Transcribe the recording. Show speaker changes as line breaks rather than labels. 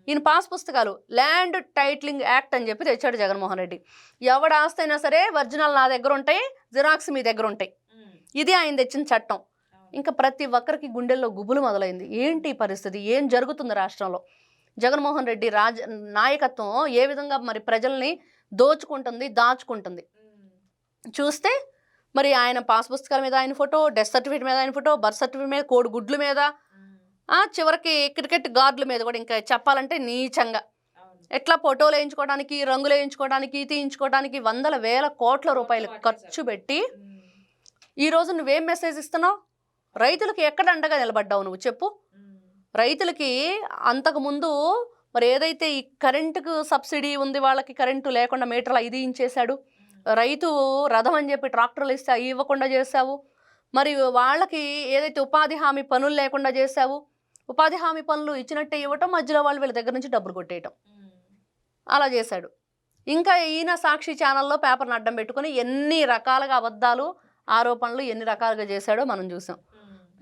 ఈయన పాస్ పుస్తకాలు land titling act అని చెప్పి తెచ్చాడు జగన్మోహన్ రెడ్డి. ఎవడ ఆస్తి అయినా సరే ఒరిజినల్ నా దగ్గర ఉంటాయి, జిరాక్స్ మీ దగ్గర ఉంటాయి. ఇది ఆయన తెచ్చిన చట్టం. ఇంకా ప్రతి ఒక్కరికి గుండెల్లో గుబులు మొదలైంది. ఏంటి పరిస్థితి, ఏం జరుగుతుంది రాష్ట్రంలో? జగన్మోహన్ రెడ్డి నాయకత్వం ఏ విధంగా మరి ప్రజల్ని దోచుకుంటుంది, దాచుకుంటుంది. చూస్తే మరి ఆయన పాస్ పుస్తకాల మీద ఆయన ఫోటో, డెత్ సర్టిఫికేట్ మీద ఆయన ఫోటో, బర్త్ సర్టిఫికేట్ మీద, కోడి గుడ్ల మీద, చివరికి క్రికెట్ గార్డుల మీద కూడా ఇంకా చెప్పాలంటే నీచంగా ఎట్లా ఫోటోలు వేయించుకోవడానికి, రంగులు వేయించుకోవడానికి, తీయించుకోవడానికి వందల వేల కోట్ల రూపాయలు ఖర్చు పెట్టి ఈరోజు నువ్వేం మెసేజ్ ఇస్తున్నావు? రైతులకి ఎక్కడ అండగా నిలబడ్డావు నువ్వు చెప్పు? రైతులకి అంతకుముందు మరి ఏదైతే ఈ కరెంటుకు సబ్సిడీ ఉంది, వాళ్ళకి కరెంటు లేకుండా మీటర్లు 5 ఇంచేశాడు. రైతు రథం అని చెప్పి ట్రాక్టర్లు ఇస్తే అవి ఇవ్వకుండా చేశావు. మరి వాళ్ళకి ఏదైతే ఉపాధి హామీ పనులు లేకుండా చేశావు. ఉపాధి హామీ పనులు ఇచ్చినట్టే ఇవ్వటం, మధ్యలో వాళ్ళు వీళ్ళ దగ్గర నుంచి డబ్బులు కొట్టేయటం, అలా చేశాడు. ఇంకా ఈయన సాక్షి ఛానల్లో పేపర్ని అడ్డం పెట్టుకుని ఎన్ని రకాలుగా అబద్ధాలు, ఆరోపణలు ఎన్ని రకాలుగా చేశాడో మనం చూసాం.